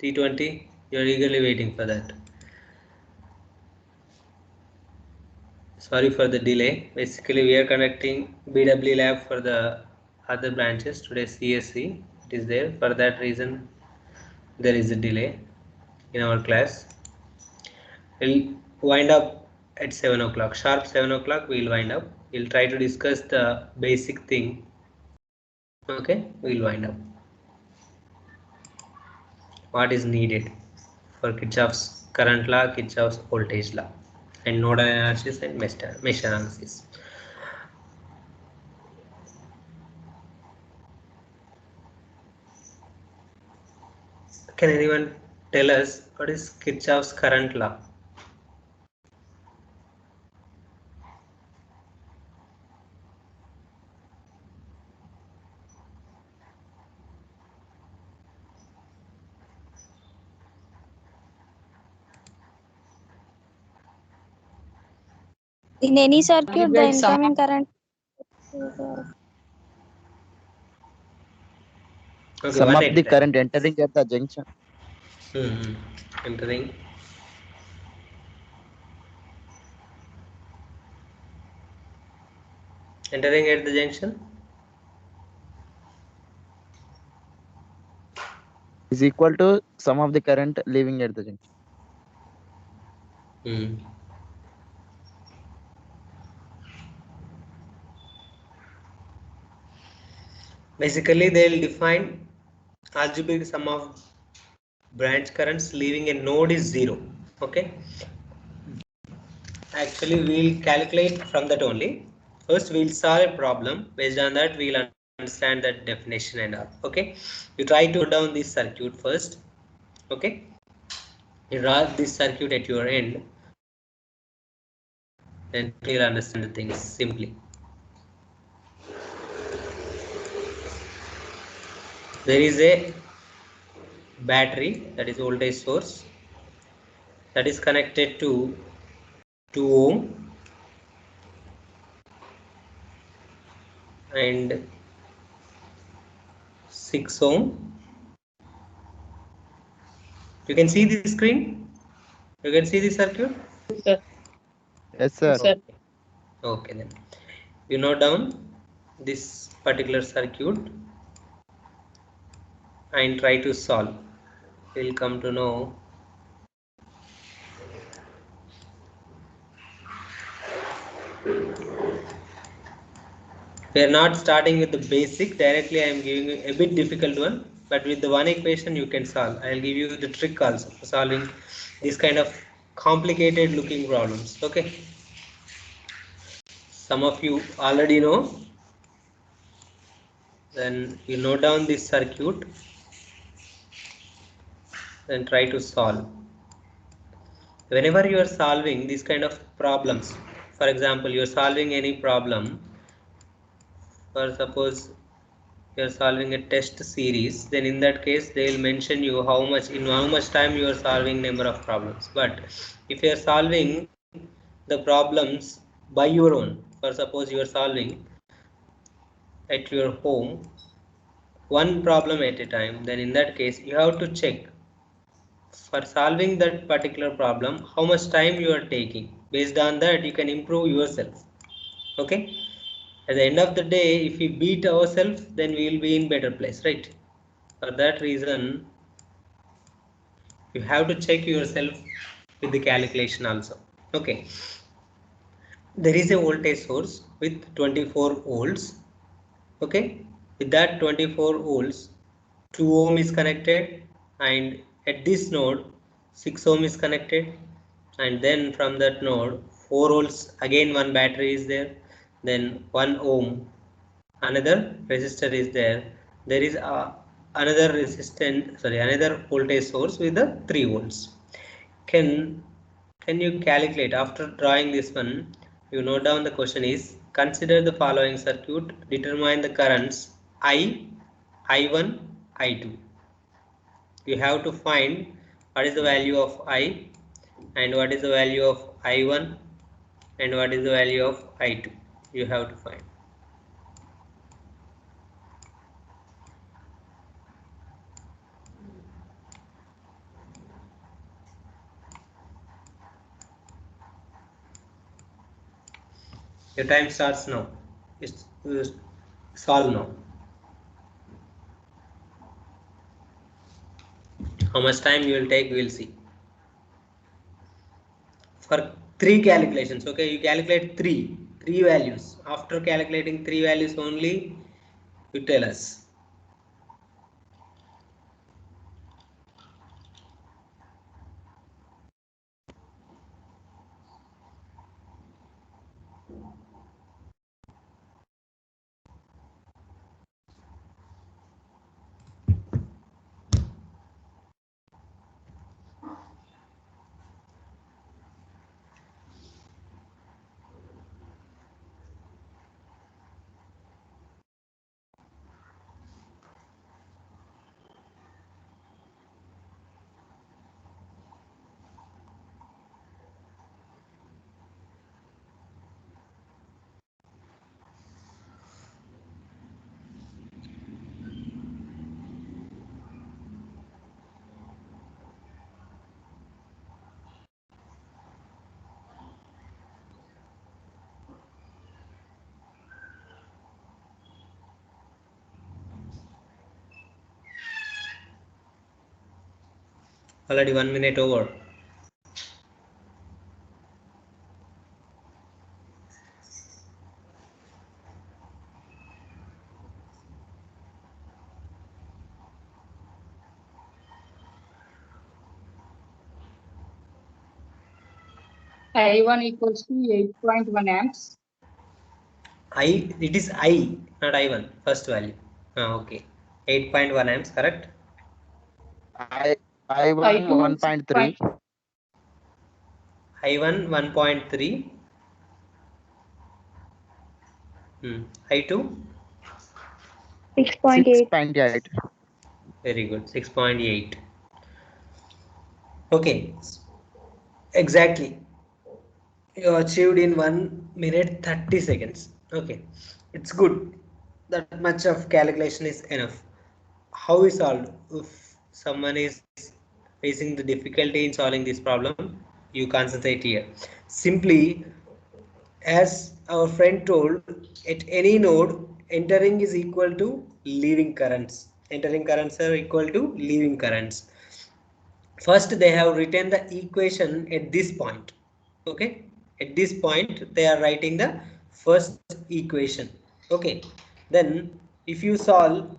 T20, you are eagerly waiting for that. Sorry for the delay. Basically, we are conducting BW lab for the other branches. Today CSC, it is there. For that reason, there is a delay in our class. We'll wind up at 7 o'clock. Sharp 7 o'clock, we'll wind up. We'll try to discuss the basic thing. Okay, we'll wind up. What is needed for Kirchhoff's current law, Kirchhoff's voltage law, and nodal analysis and mesh analysis. Can anyone tell us what is Kirchhoff's current law? In any circuit, the incoming current. Okay, sum of the current entering at the junction. Entering. Entering at the junction is equal to sum of the current leaving at the junction. Basically, they'll define algebraic sum of branch currents leaving a node is 0. Okay. Actually, we'll calculate from that only. First, we'll solve a problem. Based on that, we'll understand that definition and all. Okay. You try to note down this circuit first. Okay. You draw this circuit at your end. Then you'll understand the things simply. There is a battery, that is voltage source, that is connected to 2 ohm and 6 ohm. You can see the screen? You can see the circuit? Yes, sir. Okay, then you note down this particular circuit and try to solve. We'll come to know we are not starting with the basic directly. I am giving you a bit difficult one, but with the one equation you can solve. I'll give you the trick also for solving this kind of complicated looking problems. Okay, some of you already know. Then you note down this circuit, then try to solve. Whenever you are solving these kind of problems, for example, you are solving any problem, for suppose you are solving a test series, then in that case they will mention you how much time you are solving number of problems. But if you are solving the problems by your own, for suppose you are solving at your home one problem at a time, then in that case you have to check for solving that particular problem how much time you are taking. Based on that you can improve yourself. Okay, at the end of the day, if we beat ourselves, then we will be in better place, right? For that reason you have to check yourself with the calculation also. Okay, there is a voltage source with 24 volts. Okay, with that 24 volts 2 ohm is connected, and at this node 6 ohm is connected, and then from that node 4 volts again one battery is there, then 1 ohm another resistor is there. There is another another voltage source with the 3 volts. Can you calculate after drawing this one? You note down the question is, consider the following circuit, determine the currents I, I1, I2. You have to find what is the value of I and what is the value of I1 and what is the value of I2. You have to find. Your time starts now. It's solve now. How much time you will take, we will see. For 3 calculations, okay, you calculate three values. After calculating 3 values only, you tell us. Already 1 minute over. I1 equals to 8.1 amps. It is I, not I1, first value. Okay. 8.1 amps, correct? I I2 1.3. I1 1.3. I2 6.8. 6.8. very good, 6.8. Okay, exactly. You achieved in 1 minute 30 seconds. Okay, it's good. That much of calculation is enough. How is solved? If someone is facing the difficulty in solving this problem, you concentrate here. Simply, as our friend told, at any node, entering is equal to leaving currents. Entering currents are equal to leaving currents. First, they have written the equation at this point. Okay, at this point, they are writing the first equation. Okay, then if you solve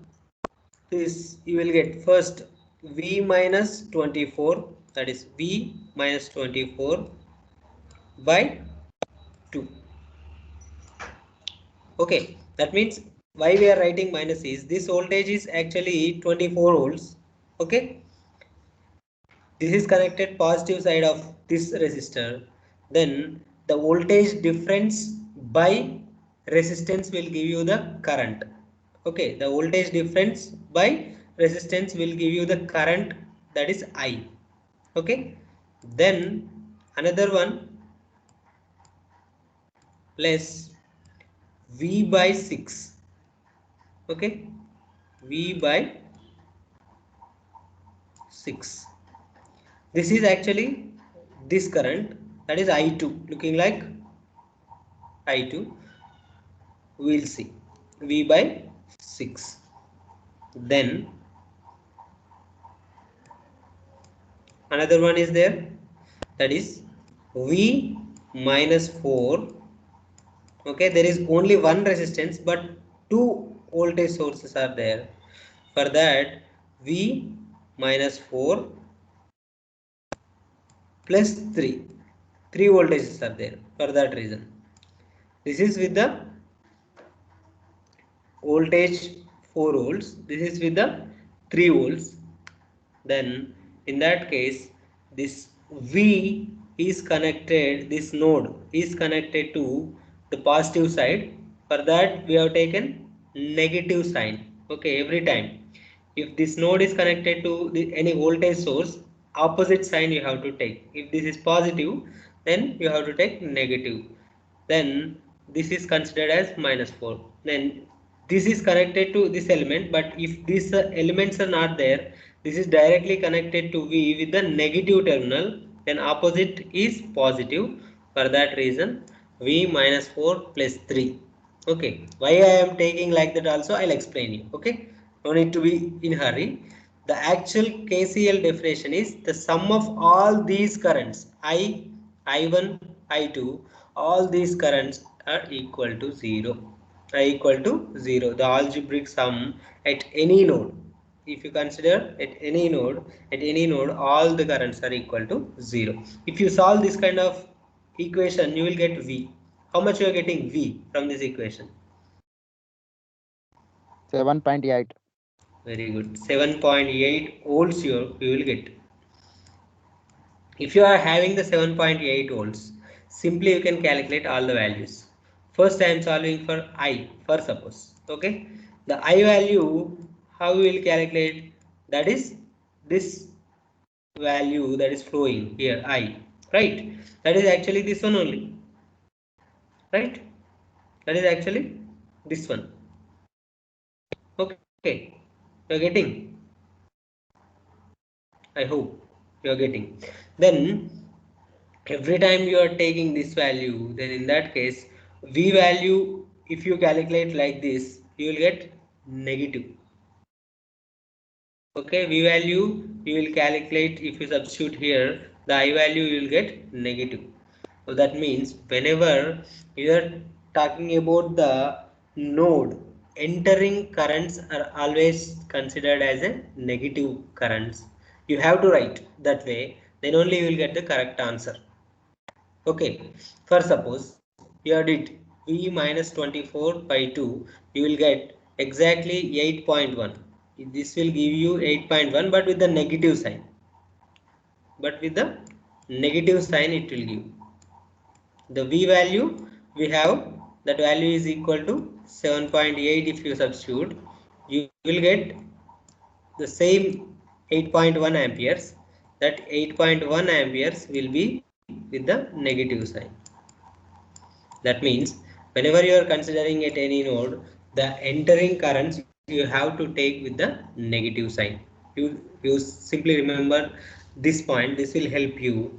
this, you will get first v minus 24, that is v minus 24 by 2. Okay, that means why we are writing minus is this voltage is actually 24 volts. Okay, this is connected positive side of this resistor. Then the voltage difference by resistance will give you the current. Okay, the voltage difference by resistance will give you the current, that is I. Okay, then another one plus V by 6. Okay, V by 6. This is actually this current, that is I2, looking like I2. We will see V by 6. Then another one is there, that is V minus 4. Okay, there is only one resistance but two voltage sources are there. For that, V minus 4 plus 3 voltages are there. For that reason, this is with the voltage 4 volts, this is with the 3 volts. Then in that case, this V is connected, this node is connected to the positive side. For that, we have taken negative sign. Okay, every time if this node is connected to any voltage source, opposite sign you have to take. If this is positive, then you have to take negative. Then this is considered as minus 4. Then this is connected to this element, but if these elements are not there, this is directly connected to V with the negative terminal, then opposite is positive. For that reason, V minus 4 plus 3. Okay, why I am taking like that also I'll explain you. Okay, no need to be in hurry. The actual KCL definition is the sum of all these currents I1, I2, all these currents are equal to 0. Are equal to 0. The algebraic sum at any node. If you consider at any node, all the currents are equal to 0. If you solve this kind of equation, you will get V. How much you are getting V from this equation? 7.8. Very good. 7.8 volts you will get. If you are having the 7.8 volts, simply you can calculate all the values. First I am solving for I, for suppose. Okay. The I value, how we will calculate? That is this value that is flowing here, I. Right. That is actually this one only. Right. That is actually this one. Okay. You are getting? I hope you are getting. Then every time you are taking this value, then in that case V value, if you calculate like this, you will get negative. Okay, V value you will calculate, if you substitute here the I value, you will get negative. So that means whenever you are talking about the node, entering currents are always considered as a negative currents. You have to write that way, then only you will get the correct answer. Okay, for suppose you did V minus 24 by 2, you will get exactly 8.1. This will give you 8.1, but with the negative sign. But with the negative sign it will give. The V value we have, that value is equal to 7.8. If you substitute, you will get the same 8.1 amperes. That 8.1 amperes will be with the negative sign. That means whenever you are considering at any node, the entering currents you have to take with the negative sign. You simply remember this point. This will help you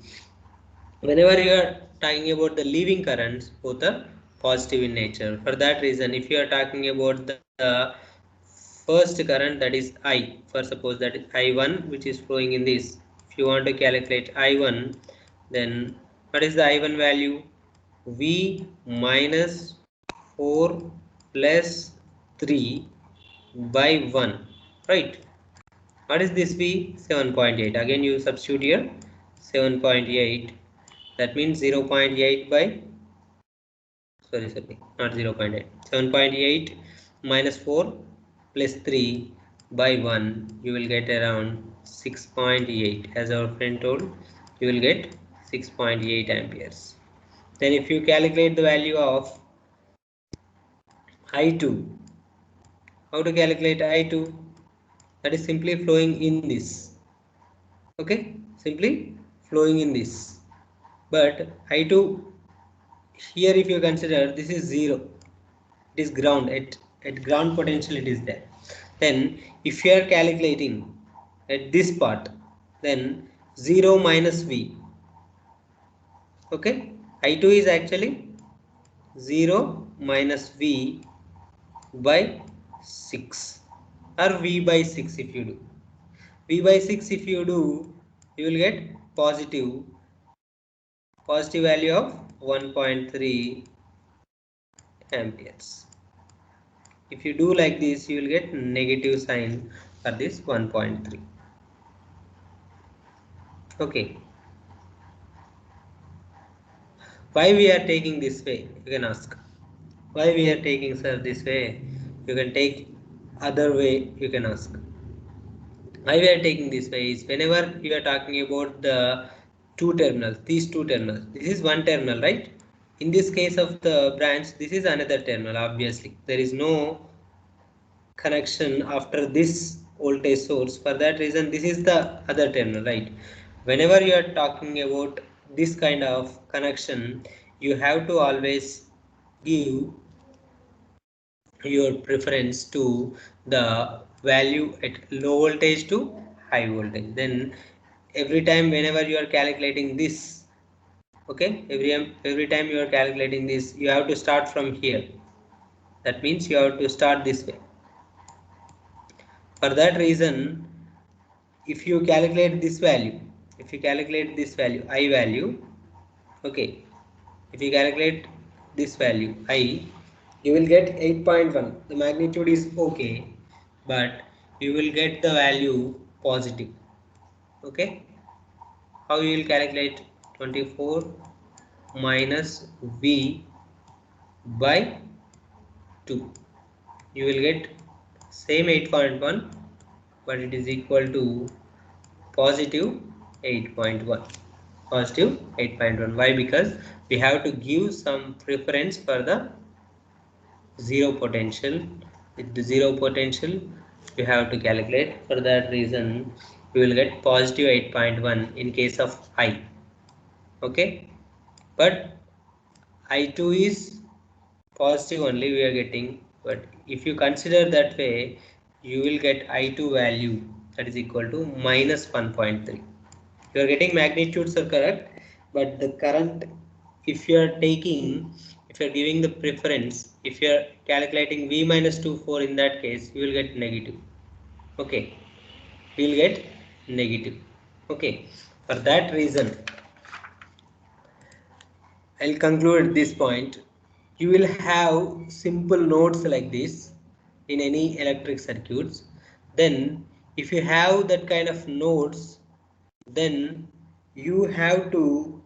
whenever you are talking about the leaving currents, both are positive in nature. For that reason, if you are talking about the first current, that is I, for suppose that is I1 which is flowing in this, if you want to calculate I1, then what is the I1 value? V minus 4 plus 3 by 1, right? What is this V? 7.8. Again you substitute here 7.8. That means 0.8 by, sorry, not 0.8. 7.8 minus 4 plus 3 by 1. You will get around 6.8. As our friend told, you will get 6.8 amperes. Then if you calculate the value of I2, how to calculate I2? That is simply flowing in this. Okay, simply flowing in this. But I2 here, if you consider, this is 0. It is ground, at ground potential it is there. Then if you are calculating at this part, then 0 minus V. Okay, I2 is actually 0 minus V by 6, or V by 6 if you do. V by 6 if you do, you will get positive value of 1.3 amperes. If you do like this, you will get negative sign for this 1.3. Okay, why we are taking this way? You can ask. Why we are taking, sir, this way? You can take other way. You can ask. Why we are taking this way is whenever you are talking about the two terminals, these two terminals. This is one terminal, right? In this case of the branch, this is another terminal. Obviously, there is no connection after this voltage source. For that reason, this is the other terminal, right? Whenever you are talking about this kind of connection, you have to always give your preference to the value at low voltage to high voltage. Then every time whenever you are calculating this Okay, every time you are calculating this, you have to start from here. That means you have to start this way. For that reason, if you calculate this value, I value, okay, if you calculate this value I, you will get 8.1. The magnitude is okay, but you will get the value positive. Okay, how you will calculate? 24 minus V by 2. You will get same 8.1, but it is equal to positive 8.1. Positive 8.1. Why? Because we have to give some preference for the zero potential. With the zero potential, you have to calculate. For that reason, you will get positive 8.1 in case of I. Okay, but I2 is positive only we are getting, but if you consider that way, you will get I2 value that is equal to minus 1.3. You are getting magnitudes are correct, but the current, if you are giving the preference, if you are calculating V minus 24, in that case you will get negative. Okay, we will get negative. Okay, for that reason I'll conclude at this point. You will have simple nodes like this in any electric circuits. Then if you have that kind of nodes, then you have to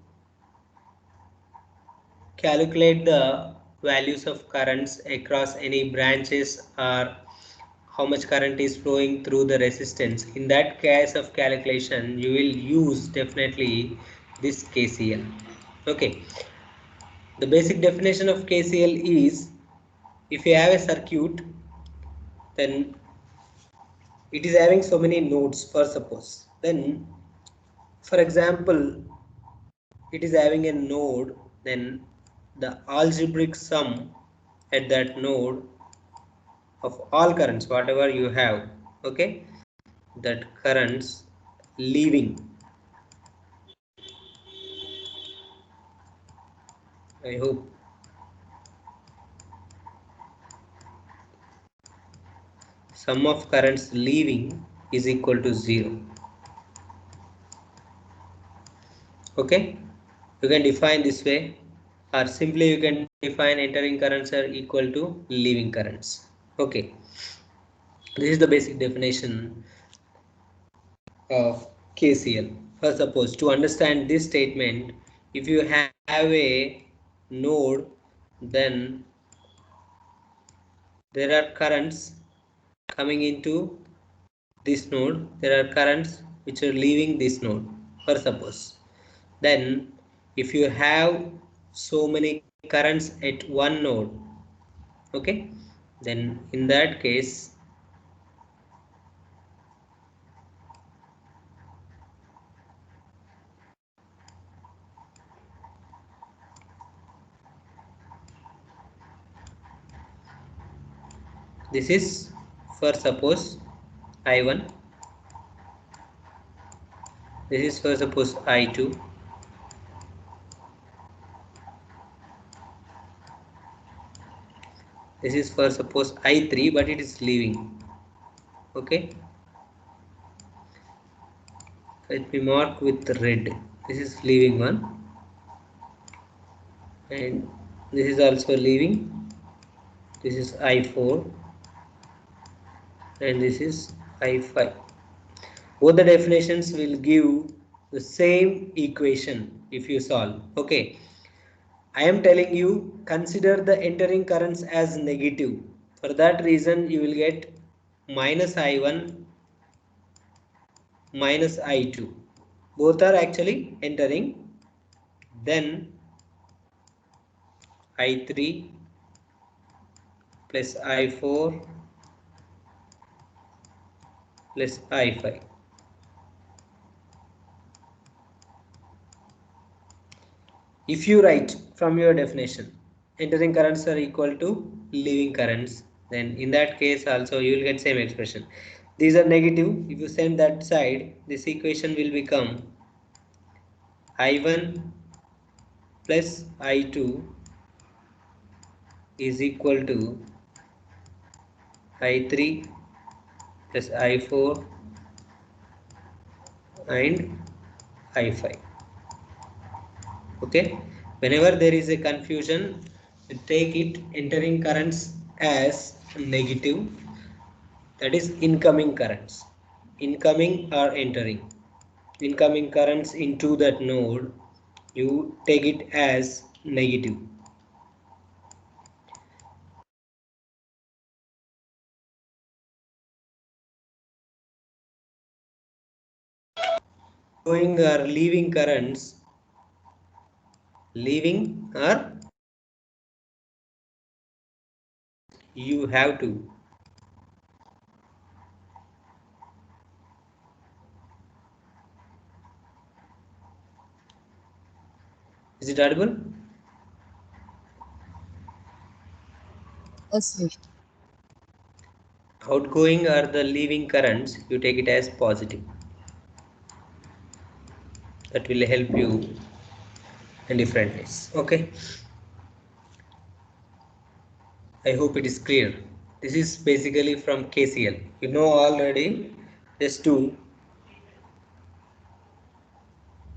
calculate the values of currents across any branches, or how much current is flowing through the resistance. In that case of calculation, you will use definitely this KCL. Okay, the basic definition of KCL is, if you have a circuit, then it is having so many nodes, for suppose, then for example it is having a node, then the algebraic sum at that node of all currents whatever you have, okay, that currents leaving, I hope, sum of currents leaving is equal to 0. Okay, you can define this way, or simply you can define entering currents are equal to leaving currents. Okay, this is the basic definition of KCL. For suppose, to understand this statement, if you have a node, then there are currents coming into this node, there are currents which are leaving this node, for suppose. Then if you have so many currents at one node, okay, then in that case this is for suppose I1, this is for suppose I2, this is for suppose I3, but it is leaving. Okay, let me mark with red. This is leaving one, and this is also leaving. This is I4 and this is I5. Both the definitions will give the same equation if you solve. Okay, I am telling you, consider the entering currents as negative. For that reason, you will get minus I1 minus I2. Both are actually entering. Then I3 plus I4 plus I5. If you write from your definition, entering currents are equal to leaving currents, then in that case also you will get same expression. These are negative. If you send that side, this equation will become I1 plus I2 is equal to I3 plus I4 and I5. Okay, whenever there is a confusion, take it entering currents as negative, that is incoming currents, incoming or entering incoming currents into that node, you take it as negative. Going or leaving currents, leaving or you have to. Is it audible? Yes, sir. Outgoing or the leaving currents, you take it as positive. That will help you in different ways. Okay, I hope it is clear. This is basically from KCL. You know already. Just to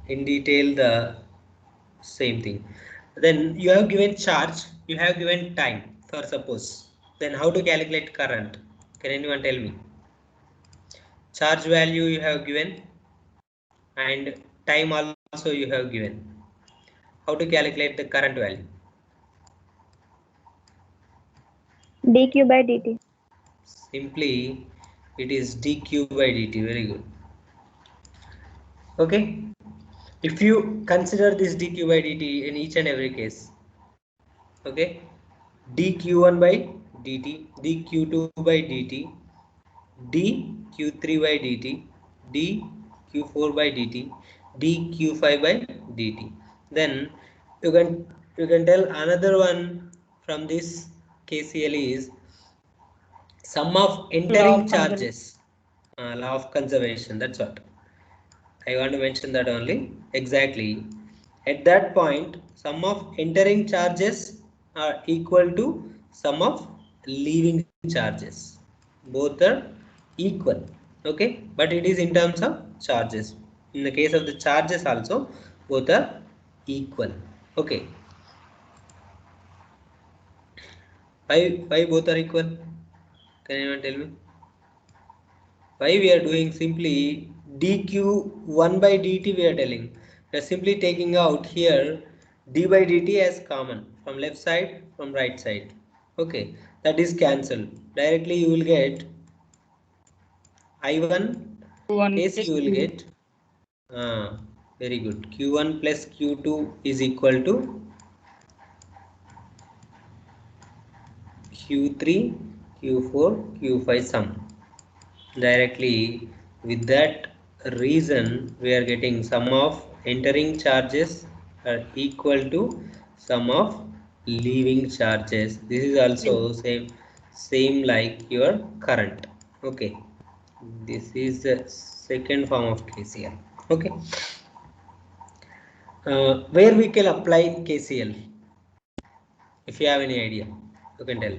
in detail the same thing. Then you have given charge, you have given time for suppose. Then how to calculate current? Can anyone tell me? Charge value you have given and time also you have given. How to calculate the current value? dq by dt. Simply it is dq by dt. Very good. Okay. If you consider this dq by dt in each and every case, okay, dq1 by dt, dq2 by dt, dq3 by dt, dq4 by dt, dq5 by dt. Then you can tell another one from this KCL is sum of entering charges. Law of conservation. That's what I want to mention, that only. Exactly. At that point, sum of entering charges are equal to sum of leaving charges. Both are equal. Okay, but it is in terms of charges. In the case of the charges also, both are equal. Okay. Why both are equal? Can anyone tell me? Why we are doing simply dq1 by dt, we are telling. We are simply taking out here d by dt as common from left side, from right side. Okay, that is cancelled. Directly you will get I1 One case, plus you will two. get very good, q1 plus q2 is equal to q3 q4 q5 sum. Directly with that reason we are getting sum of entering charges are equal to sum of leaving charges. This is also same like your current. Okay, this is the second form of KCL. Okay, where we can apply KCL? If you have any idea, you can tell.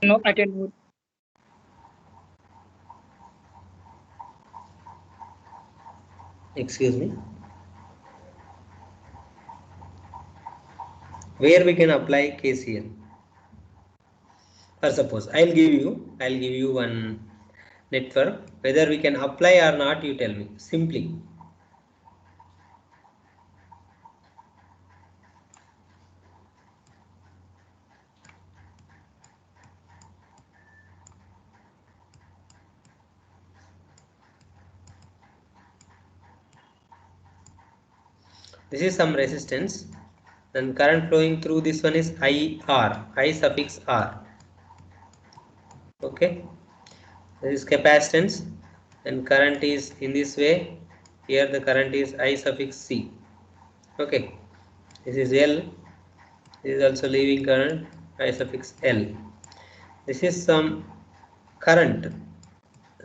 No, I can do it. Excuse me. Where we can apply KCL? Or suppose I'll give you one network. Whether we can apply or not, you tell me simply. This is some resistance. Then current flowing through this one is IR, I suffix R. Okay. This is capacitance. Then current is in this way. Here the current is I suffix C. Okay. This is L. This is also leaving current, I suffix L. This is some current.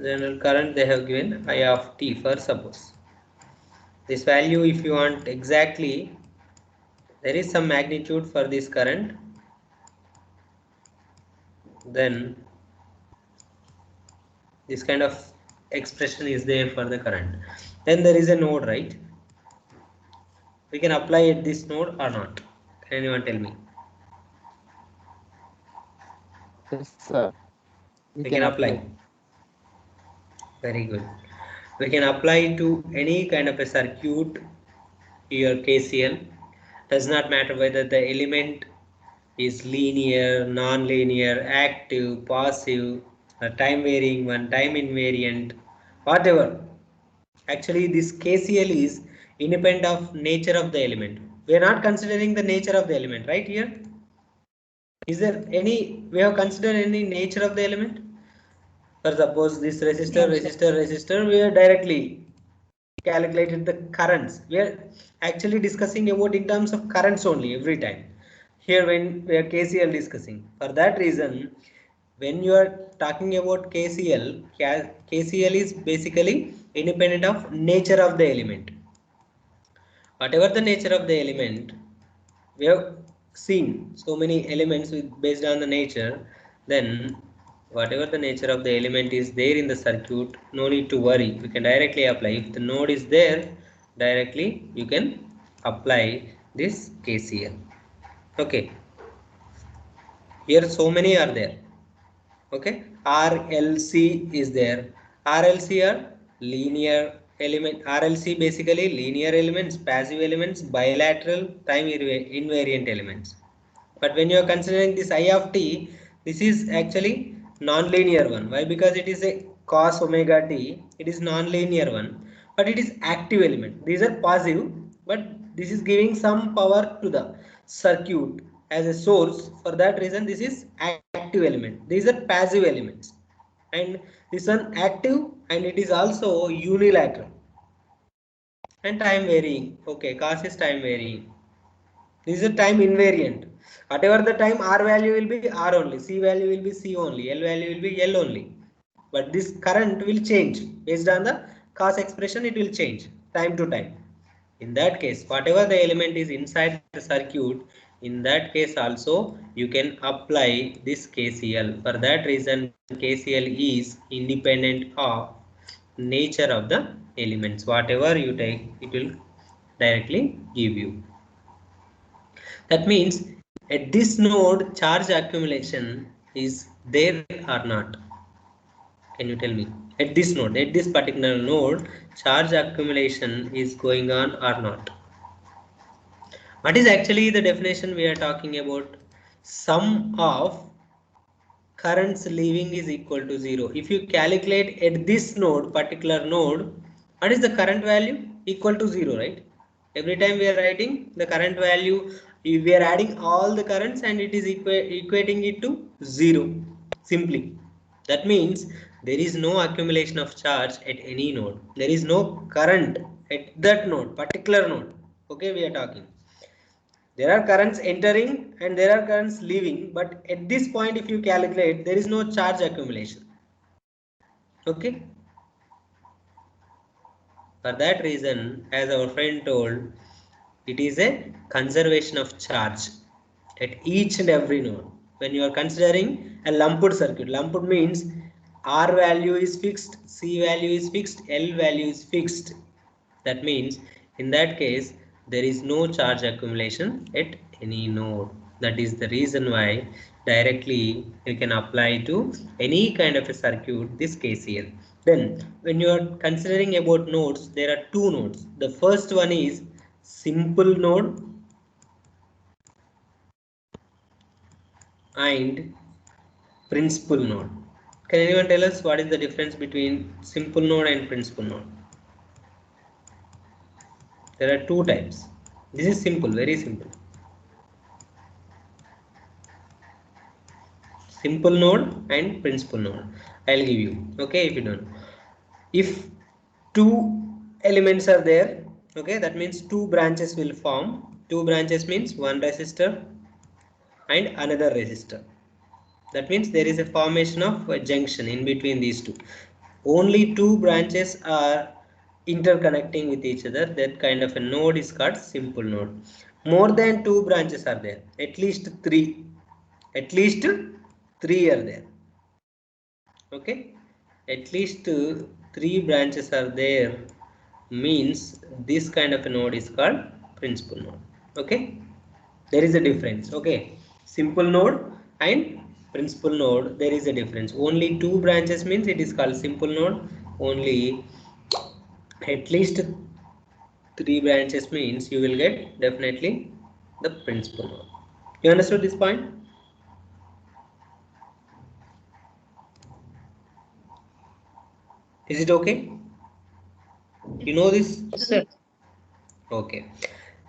General current they have given I of T for suppose. This value, if you want exactly, there is some magnitude for this current, then this kind of expression is there for the current. Then there is a node, right? We can apply at this node or not. Can anyone tell me? Yes, sir. We We can can apply. Very good. We can apply to any kind of a circuit your KCL. Does not matter whether the element is linear, non-linear, active, passive, a time varying one, time invariant, whatever. Actually, this KCL is independent of nature of the element. We are not considering the nature of the element, right here? Is there any, we have considered any nature of the element? For suppose this resistor, No, sir. resistor, we are directly calculated the currents. We are actually discussing about in terms of currents only every time. Here when we are KCL discussing. For that reason, when you are talking about KCL, KCL is basically independent of nature of the element. Whatever the nature of the element, we have seen so many elements based on the nature, then whatever the nature of the element is there in the circuit, no need to worry, we can directly apply. If the node is there, directly you can apply this KCL. Okay, here so many are there. Okay, RLC is there. RLC are linear element. RLC basically linear elements, passive elements, bilateral, time invariant elements. But when you are considering this I of t, this is actually non-linear one. Why? Because it is a cos omega t, it is non-linear one, but it is active element. These are passive, but this is giving some power to the circuit as a source. For that reason, this is active element. These are passive elements, and this one active, and it is also unilateral and time varying. Okay, cos is time varying. This is a time invariant. Whatever the time, R value will be R only, C value will be C only, L value will be L only. But this current will change based on the cos expression, it will change time to time. In that case, whatever the element is inside the circuit, in that case also you can apply this KCL. For that reason, KCL is independent of nature of the elements. Whatever you take, it will directly give you. That means at this node, charge accumulation is there or not? Can you tell me? At this node, at this particular node, charge accumulation is going on or not? What is actually the definition we are talking about? Sum of currents leaving is equal to 0. If you calculate at this node, particular node, what is the current value? Equal to 0, right? Every time we are writing the current value, we are adding all the currents and it is equating it to 0 simply. That means there is no accumulation of charge at any node. There is no current at that node, particular node. Okay, we are talking. There are currents entering and there are currents leaving, but at this point, if you calculate, there is no charge accumulation. Okay. For that reason, as our friend told, it is a conservation of charge at each and every node. When you are considering a lumped circuit, lumped means R value is fixed, C value is fixed, L value is fixed. That means in that case, there is no charge accumulation at any node. That is the reason why directly you can apply to any kind of a circuit this KCL. Then when you are considering about nodes, there are two nodes. The first one is simple node and principal node. Can anyone tell us what is the difference between simple node and principal node? There are two types. This is simple, very simple. Simple node and principal node. I'll give you. Okay, if you don't. If two elements are there, okay, that means two branches will form. Two branches means one resistor and another resistor. That means there is a formation of a junction in between these two. Only two branches are interconnecting with each other, that kind of a node is called simple node. More than 2 branches are there, at least 3 are there. Okay, at least 3 branches are there, means this kind of a node is called principal node. Okay, there is a difference. Okay, simple node and principal node, there is a difference. Only 2 branches means it is called simple node. Only at least 3 branches means you will get definitely the principal node. You understood this point? Is it okay? You know this? Yes, sir. Okay.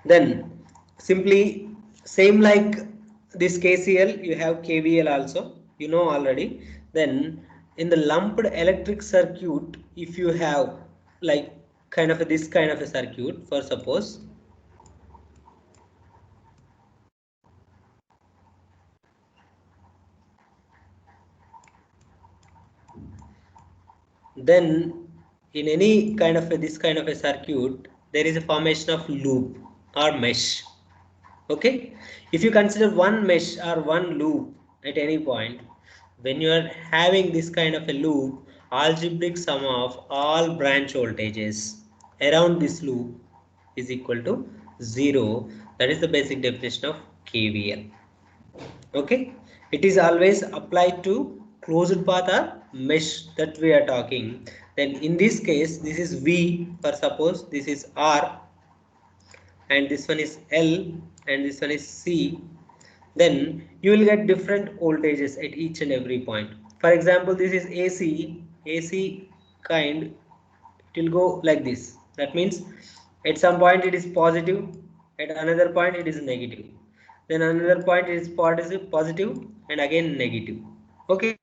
Then simply same like this KCL, you have KVL also, you know already. Then in the lumped electric circuit, if you have like kind of this kind of a circuit, for suppose then in any kind of this kind of a circuit, there is a formation of loop or mesh. Okay, if you consider one mesh or one loop at any point, when you are having this kind of a loop, algebraic sum of all branch voltages around this loop is equal to 0. That is the basic definition of KVL. Okay, it is always applied to closed path or mesh that we are talking. Then in this case, this is V, for suppose this is R and this one is L and this one is C. Then you will get different voltages at each and every point. For example, this is AC kind, it will go like this. That means at some point it is positive, at another point it is negative, then another point is positive and again negative. Okay,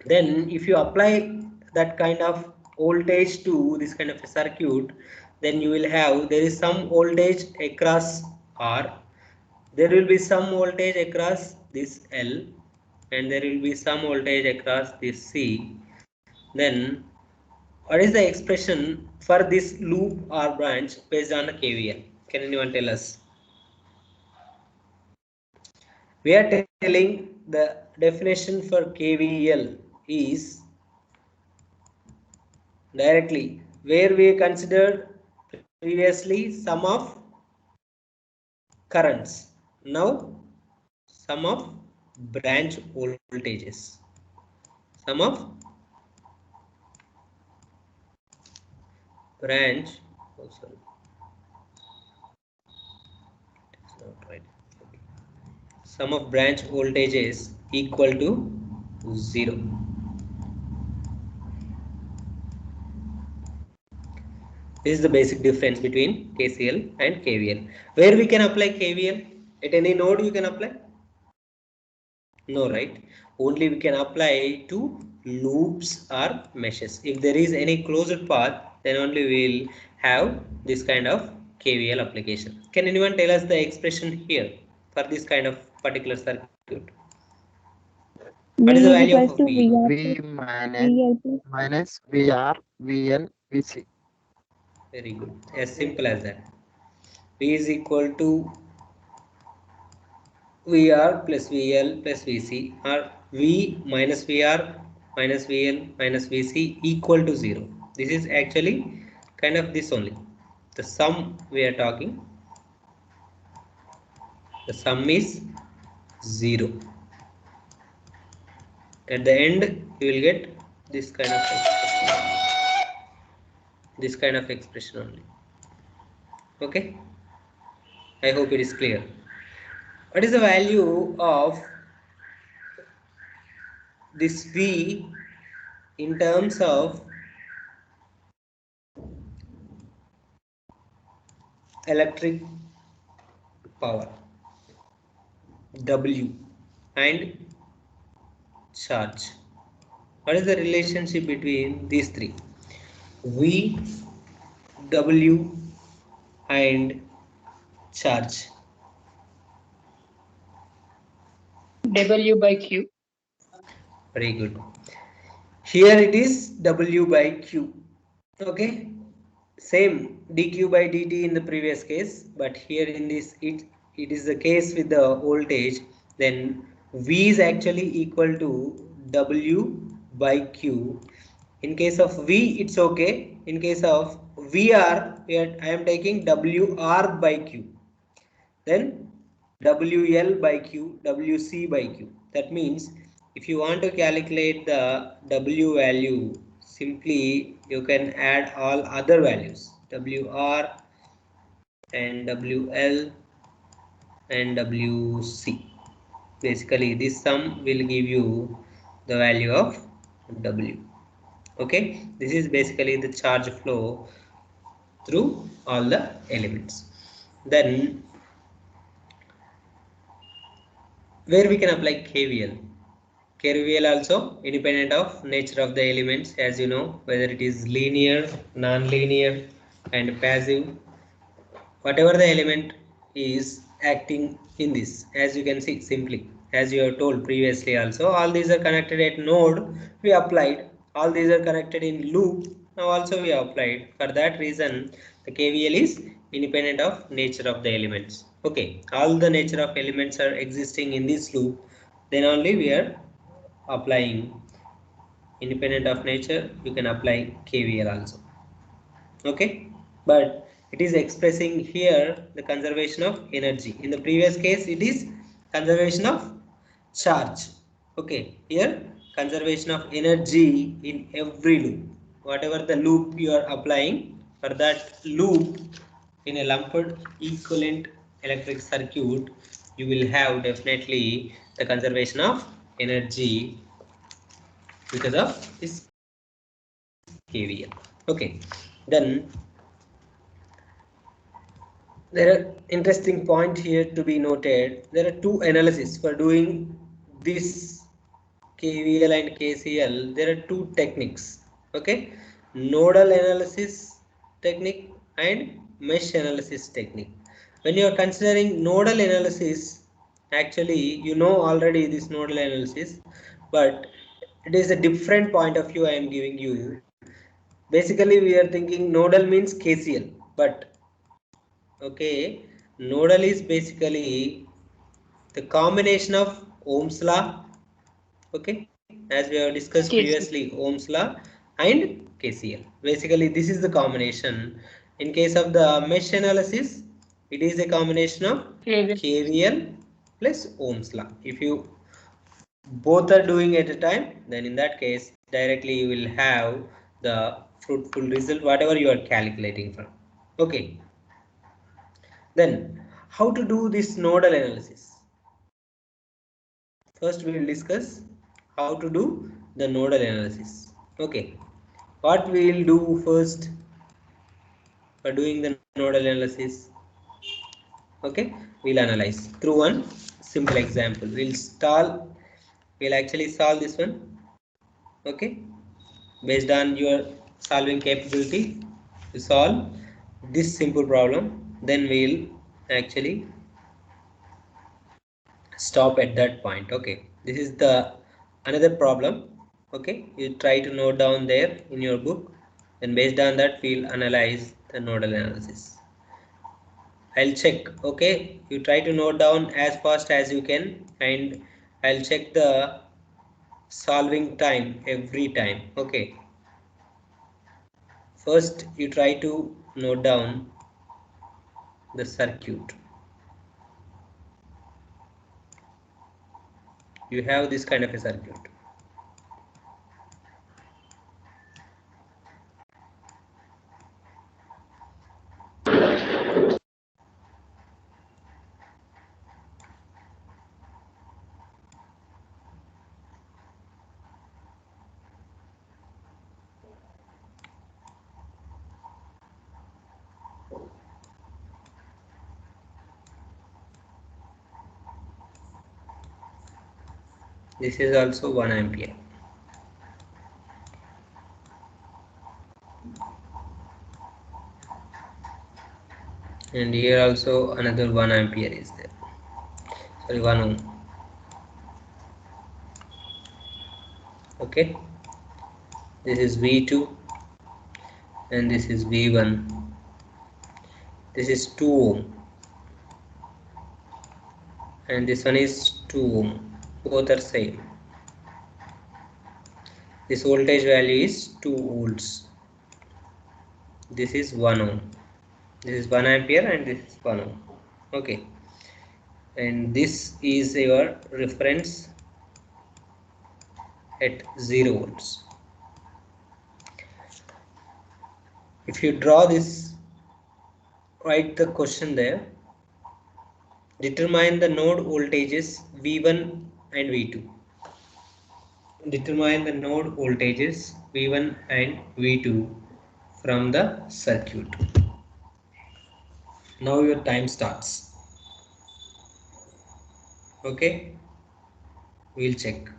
then if you apply that kind of voltage to this kind of a circuit, then you will have, there is some voltage across R, there will be some voltage across this L, and there will be some voltage across this C. Then what is the expression for this loop or branch based on the KVL? Can anyone tell us? We are telling the definition for KVL is directly where we considered previously sum of currents, now sum of branch voltages, sum of branch, oh sorry, it's not right, sum of branch voltages equal to 0. This is the basic difference between KCL and KVL. Where we can apply KVL? At any node you can apply? No, right? Only we can apply to loops or meshes. If there is any closed path, then only we will have this kind of KVL application. Can anyone tell us the expression here for this kind of particular circuit? What is the value of to V? V minus VR, VL, VC. Very good. As simple as that. V is equal to VR plus VL plus VC, or V minus VR minus VL minus VC equal to 0. This is actually kind of this only. The sum we are talking, the sum is 0. At the end, you will get this kind of expression. This kind of expression only. Okay? I hope it is clear. What is the value of this V in terms of electric power, W, and charge? What is the relationship between these three? V, W, and charge. W by Q. Very good. Here it is W by Q. Okay, same dq by dt in the previous case, but here in this it is the case with the voltage. Then v is actually equal to w by q. In case of v it's okay. In case of vr, I am taking wr by q. Then WL by Q, WC by Q. That means if you want to calculate the W value, simply you can add all other values, WR and WL and WC. Basically this sum will give you the value of W. Okay, this is basically the charge flow through all the elements. Then where we can apply KVL. KVL also independent of nature of the elements, as you know, whether it is linear, non-linear and passive, whatever the element is acting in this. As you can see, simply as you have told previously also, all these are connected at node, we applied. All these are connected in loop, now also we applied. For that reason the KVL is independent of nature of the elements. Okay, all the nature of elements are existing in this loop, then only we are applying. Independent of nature you can apply KVL also. Okay, but it is expressing here the conservation of energy. In the previous case it is conservation of charge. Okay, here conservation of energy in every loop. Whatever the loop you are applying, for that loop in a lumped equivalent electric circuit you will have definitely the conservation of energy because of this KVL. Okay, then there are interesting point here to be noted. There are two analyses for doing this KVL and KCL. There are two techniques. Okay, nodal analysis technique and mesh analysis technique. When you are considering nodal analysis, actually you know already this nodal analysis, but it is a different point of view I am giving you. Basically we are thinking nodal means KCL, but okay, nodal is basically the combination of Ohm's law, okay, as we have discussed KC. previously, Ohm's law and KCL. Basically this is the combination. In case of the mesh analysis, it is a combination of KVL. KVL plus Ohm's law. If you both are doing at a time, then in that case directly you will have the fruitful result whatever you are calculating from. Okay, then how to do this nodal analysis? First we will discuss how to do the nodal analysis. Okay, what we will do first for doing the nodal analysis? Okay, we'll analyze through one simple example. We'll actually solve this one. Okay, based on your solving capability to solve this simple problem, then we'll actually stop at that point. Okay, this is the another problem. Okay, you try to note down there in your book, and based on that we'll analyze the nodal analysis. I'll check. Okay, you try to note down as fast as you can, and I'll check the solving time every time. Okay, first you try to note down the circuit. You have this kind of a circuit. This is also 1 ampere. And here also another 1 ampere is there. Sorry, 1 ohm. Okay, this is V2, and this is V1. This is 2 ohm and this one is 2 ohm. Both are same. This voltage value is 2 volts. This is 1 ohm. This is 1 ampere and this is 1 ohm. Okay, and this is your reference at 0 volts. If you draw this, write the question there. Determine the node voltages V1 and V2. Determine the node voltages V1 and V2 from the circuit. Now your time starts. Okay, we'll check.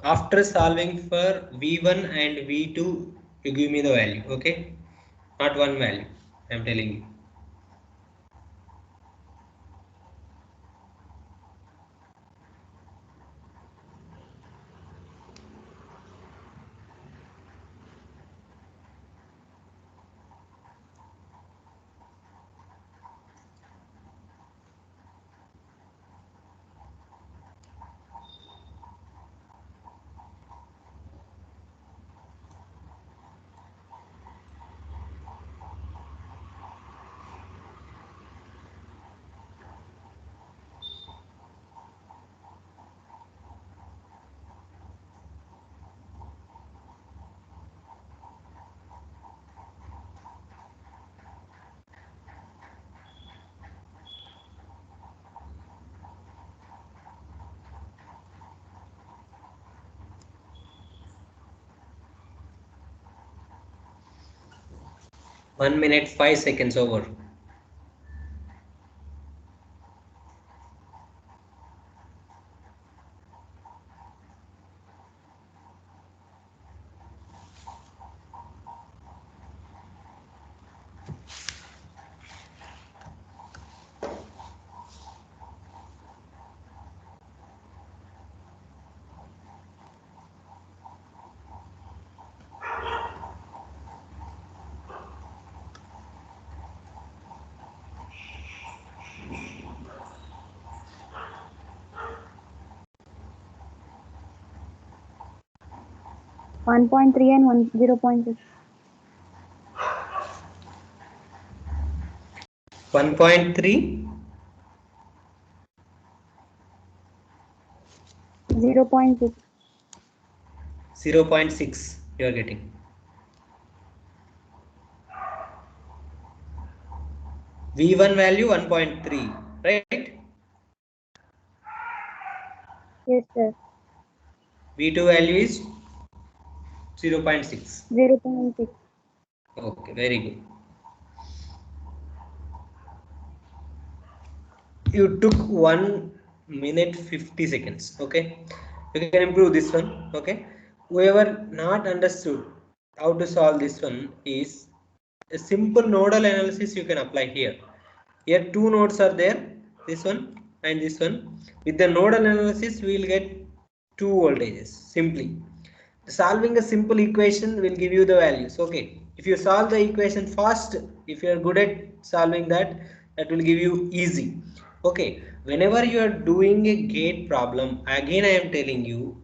After solving for V1 and V2, you give me the value. Okay, not one value, I am telling you. One minute 5 seconds over. One 1.3 and 0.6. 1.3. 0.6. 0.6 you are getting. V1 value 1.3, right? Yes, sir. V2 value is 0.6. 0.6. Okay, very good. You took 1 minute 50 seconds. Okay, you can improve this one. Okay, whoever not understood how to solve this one is a simple nodal analysis you can apply here. Here two nodes are there, this one and this one. With the nodal analysis we will get two voltages simply. Solving a simple equation will give you the values. Okay, if you solve the equation fast, if you are good at solving that, that will give you easy. Okay, whenever you are doing a gate problem, again I am telling you,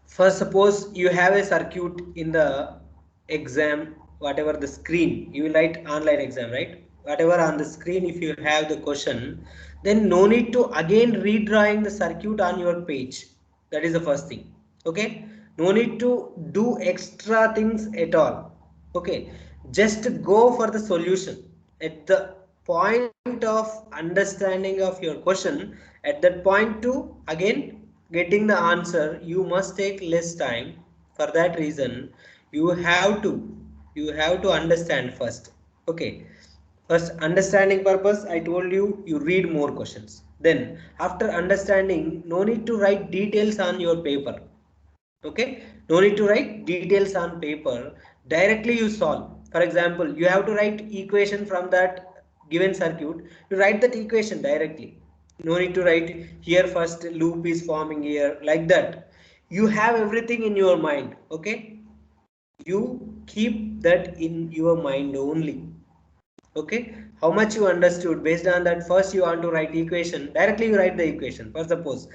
first suppose you have a circuit in the exam, whatever the screen you will write online exam, right? Whatever on the screen, if you have the question, then no need to again redrawing the circuit on your page. That is the first thing. Okay, no need to do extra things at all. Okay, just go for the solution at the point of understanding of your question. At that point to again getting the answer, you must take less time. For that reason you have to understand first. Okay, first understanding purpose, I told you, you read more questions. Then after understanding, no need to write details on your paper. Okay, no need to write details on paper, directly you solve. For example, you have to write equation from that given circuit, you write that equation directly. No need to write here first loop is forming here, like that. You have everything in your mind. Okay, you keep that in your mind only. Okay, how much you understood, based on that first you want to write equation, directly you write the equation. For suppose,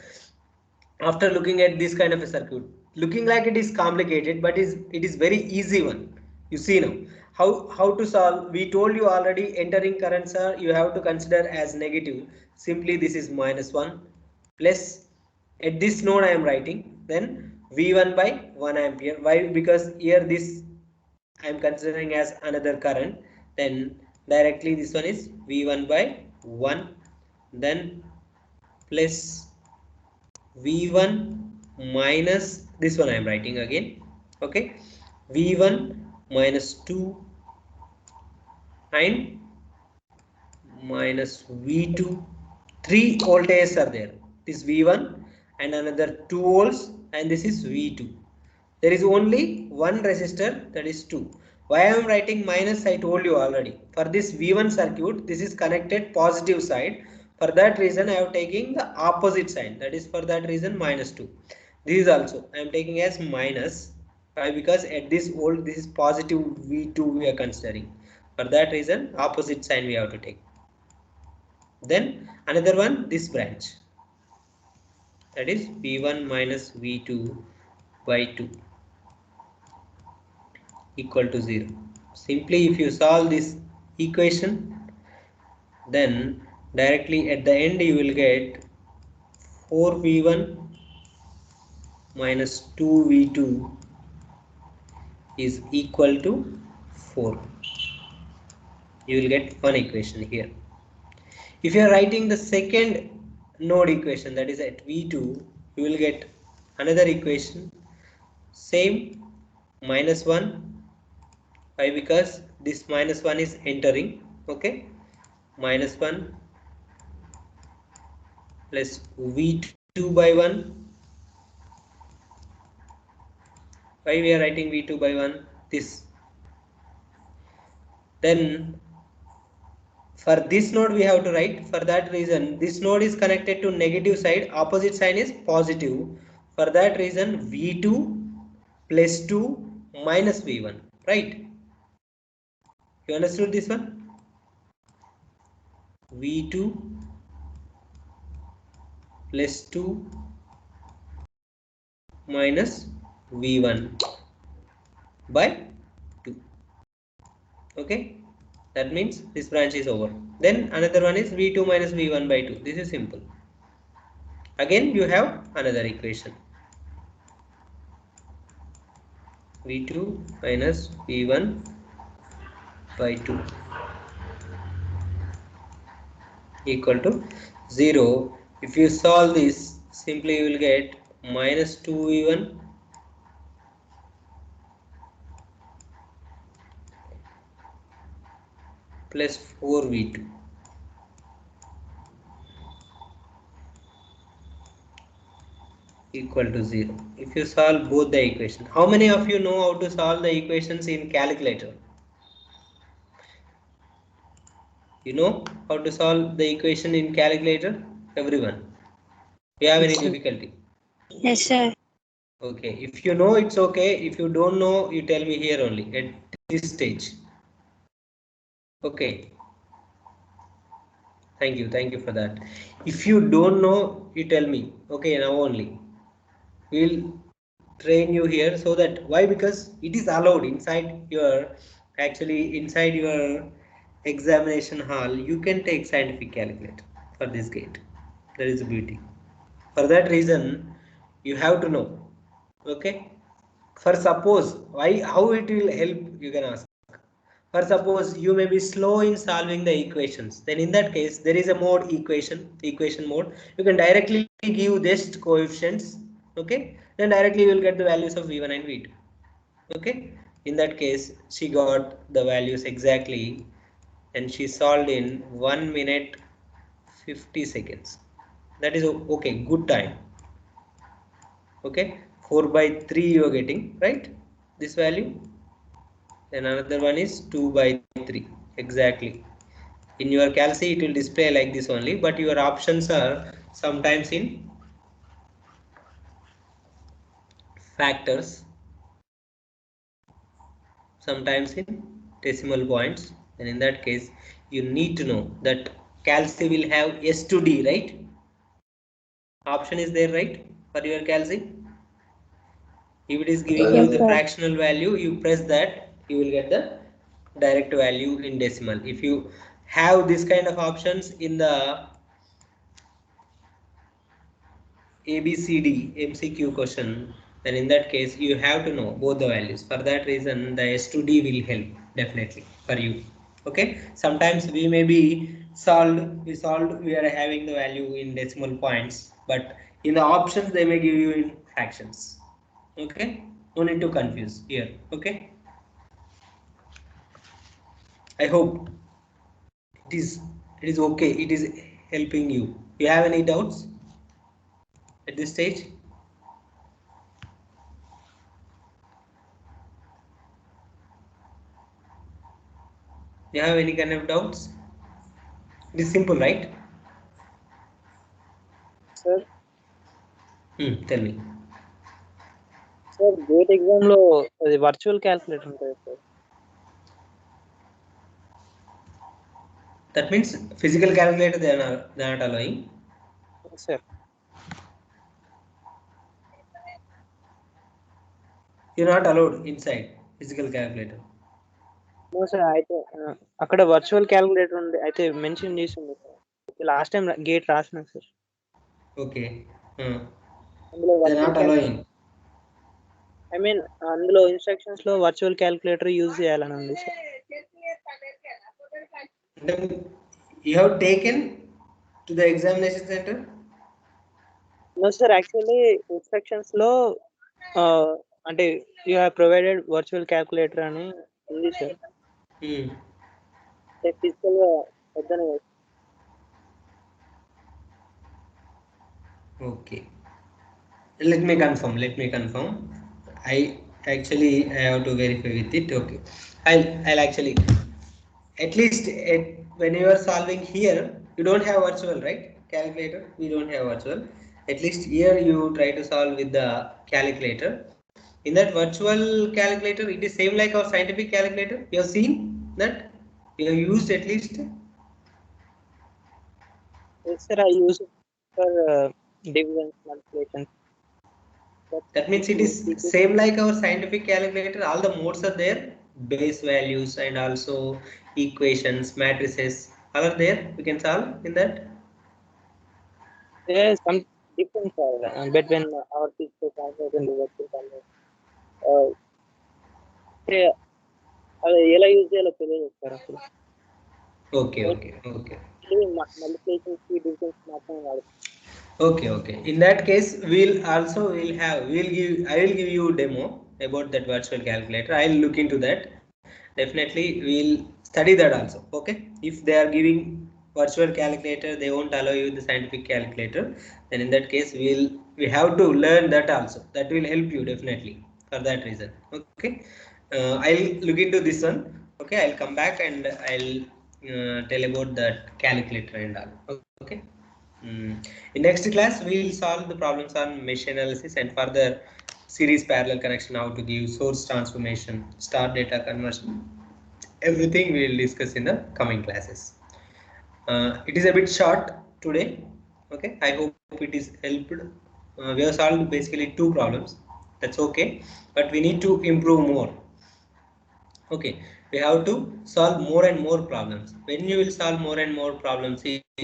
after looking at this kind of a circuit, looking like it is complicated, but it is very easy one. You see now how to solve. We told you already, entering currents are, you have to consider as negative. Simply this is -1 plus, at this node I am writing, then V1 by 1 ampere. Why? Because here this I am considering as another current. Then directly this one is V1 by 1, then plus V1 minus this one I am writing again. Okay, V1 minus 2 and minus V2. 3 voltages are there. This V1 and another 2 volts, and this is V2. There is only one resistor, that is 2. Why I am writing minus, I told you already. For this V1 circuit, this is connected positive side. For that reason I am taking the opposite sign. That is, for that reason -2. This is also I am taking as minus. Why? Because at this volt this is positive V2 we are considering. For that reason opposite sign we have to take. Then another one, this branch, that is V1 minus V2 by 2 equal to 0. Simply if you solve this equation, then directly at the end you will get 4V1 minus 2V2 is equal to 4. You will get one equation here. If you are writing the second node equation, that is at V2, you will get another equation, same -1. Why? Because this -1 is entering. Okay, -1 plus V2 by 1. Why we are writing V2 by 1? This. Then for this node we have to write. For that reason, this node is connected to negative side, opposite sign is positive. For that reason V2 plus 2 minus V1, right? You understood this one? V2 plus 2 minus V1 by 2. Okay, that means this branch is over. Then another one is V2 minus V1 by 2. This is simple. Again you have another equation, V2 minus V1 by 2 equal to 0. If you solve this, simply you will get minus 2V1 plus 4V2 equal to 0. If you solve both the equations, how many of you know how to solve the equations in calculator? You know how to solve the equation in calculator? Everyone? You have any difficulty? Yes, sir. Okay, if you know, it's okay. If you don't know, you tell me here only at this stage. Okay, thank you for that. If you don't know, you tell me. Okay, now only we'll train you here, so that, why? Because it is allowed inside your, actually inside your examination hall, you can take scientific calculator for this gate. That is the beauty. For that reason you have to know. Okay, for suppose, why, how it will help, you can ask. For suppose you may be slow in solving the equations, then in that case there is a mode equation mode. You can directly give just coefficients. Okay, then directly you will get the values of V1 and V2. Okay, in that case she got the values exactly, and she solved in 1 minute 50 seconds. That is okay, good time. Okay, 4 by 3 you are getting, right, this value. Then another one is 2 by 3 exactly. In your calc it will display like this only, but your options are sometimes in factors, sometimes in decimal points, and in that case you need to know that calci will have S to D, right? Option is there, right, for your calci? If it is giving you Yes, the sir. fractional value, you press that, you will get the direct value in decimal. If you have this kind of options in the ABCD MCQ question, then in that case you have to know both the values. For that reason the S to D will help definitely for you. Okay, sometimes we may be solved, we are having the value in decimal points, but in the options they may give you in fractions. Okay, no need to confuse here. Okay, I hope it is okay, it is helping you. You have any doubts at this stage? You have any kind of doubts? It is simple, right? Sir, Tell me. sir, GATE exam లో అది virtual calculator ఉంటుంది sir. That means physical calculator they are not allowing. Sir You're not allowed inside physical calculator. No sir, అయితే అక్కడ virtual calculator ఉంది, అయితే mention చేసి ఉంది sir. Last time GATE రాసిన సార్, Okay. అందులో They're not allowing. I mean అందులో instructions లో వర్చువల్ క్యాల్కులేటర్ యూజ్ చేయాలని ఉంది sir. Then you have taken to the examination center. No sir, actually instructions లో అంటే you have provided virtual calculator అని ఉంది సార్. ఫిజికల్ గా వద్దనే కదా. Okay. Let me confirm. I have to verify with it. Okay. I'll actually, at least when you are solving here, you don't have virtual, right? Calculator, we don't have virtual. At least here you try to solve with the calculator. In that virtual calculator, it is same like our scientific calculator. You have seen that? You have used at least? Yes sir, I use it for division multiplication. That means it is same like our scientific calculator. All the modes are there, base values and also equations, matrices, all are there. We can solve in that. There is some difference between our physical calculator and the virtual calculator. అది ఎలా use చేయాలో తెలియదు sir అసలు. Okay. Multiplication కి divisions మాత్రమే వాడు. Okay. In that case, I will give you demo about that virtual calculator. I'll look into that. Definitely we'll study that also. Okay, if they are giving virtual calculator, they won't allow you the scientific calculator, then in that case we have to learn that also. That will help you definitely for that reason. Okay, I'll look into this one. Okay, I'll come back and I'll tell about that calculator and all. Okay. In next class we will solve the problems on mesh analysis and further series parallel connection, how to give source transformation, star data conversion. Everything we will discuss in the coming classes. It is a bit short today. Okay, I hope it is helped. We have solved basically 2 problems. That's okay, but we need to improve more. Okay, we have to solve more and more problems. When you will solve more and more problems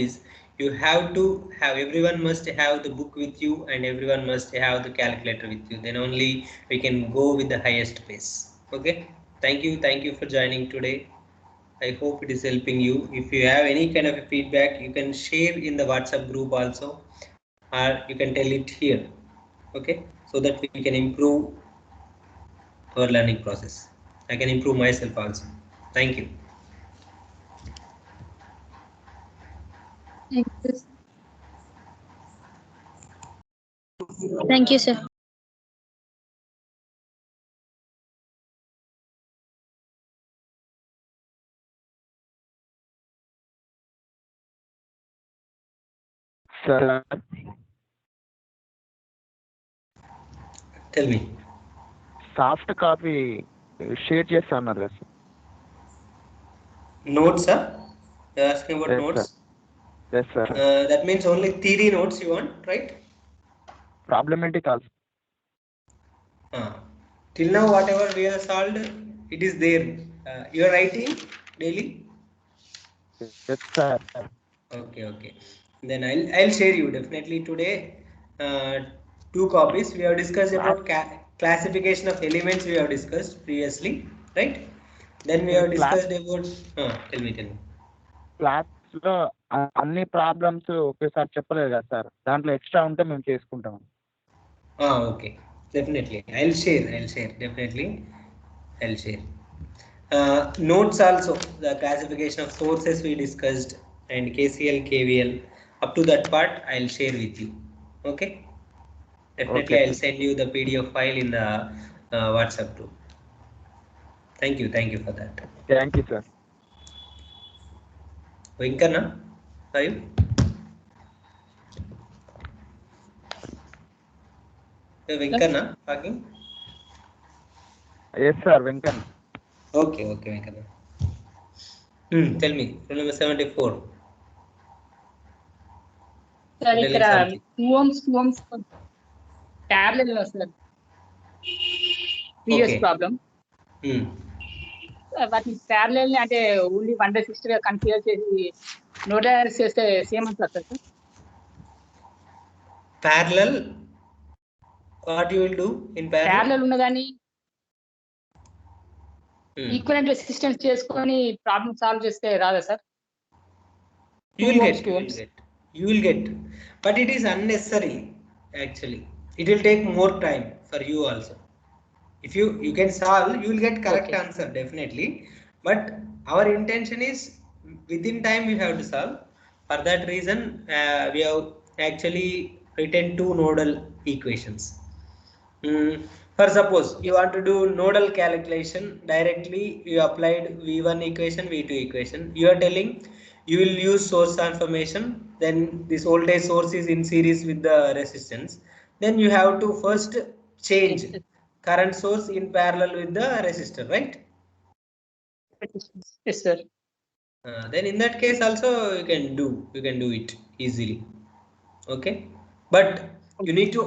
is you have to have, everyone must have the book with you and everyone must have the calculator with you, then only we can go with the highest pace. Okay, thank you for joining today. I hope it is helping you. If you have any kind of a feedback, you can share in the WhatsApp group also, or you can tell it here. Okay, so that we can improve our learning process. I can improve myself also. Thank you. Thank you, sir. Sir, Tell me. soft copy share చేస్తా అన్నారు కదా sir. Notes, sir? You're asking about Yes, notes? Yes, sir. That means only theory notes you want, right? Problematic also. Till now, whatever we have solved, it is there. You are writing daily? Yes, sir. Okay. Then I'll share you definitely today. 2 copies. We have discussed about classification of elements. We have discussed previously, right? Then we have discussed about. Tell me. Class లో అన్ని problems ఒకేసారి చెప్పలేదు కదా sir, దాంట్లో extra ఉంటే మేము చేసుకుంటాం. Okay. Definitely. I'll share. Definitely. I'll share. Notes also, the classification of sources we discussed and KCL, KVL. Up to that part, I'll share with you. Okay. Definitely, Okay, I'll send you the PDF file in the WhatsApp group. Thank you for that. Thank you sir. Venkana, are you? Venkana talking? Yes sir, Venkanna. Okay, Venkana. Tell me, rule number 74. Sir Telling ఇక్కడ something. 2 ohms parallel లో sir previous Okay. Problem వాటిని parallel ని అంటే only 1/60 గా consider చేసి note చేస్తే same అంటారు sir. Parallel, what you will do in parallel? Parallel ఉన్నదాన్ని ఈక్వలెంట్ రెసిస్టెన్స్ చేసుకొని ప్రాబ్లం సాల్వ్ చేస్తే రాదా sir? You will get, but it is unnecessary actually. It will take more time for you also. If you can solve, you will get correct answer definitely, but our intention is within time we have to solve. For that reason, we have actually written 2 nodal equations. For suppose you want to do nodal calculation directly, you applied V1 equation, V2 equation. You are telling you will use source transformation, then this voltage source is in series with the resistance. Then you have to first change current source in parallel with the resistor, right? Yes, sir. Then in that case also you can do it easily. Okay, but you need to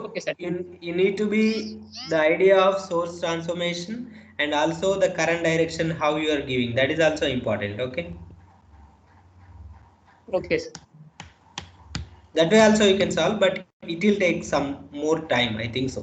you need to be the idea of source transformation and also the current direction how you are giving, that is also important. Okay, sir. That way also you can solve, but it will take some more time, I think so.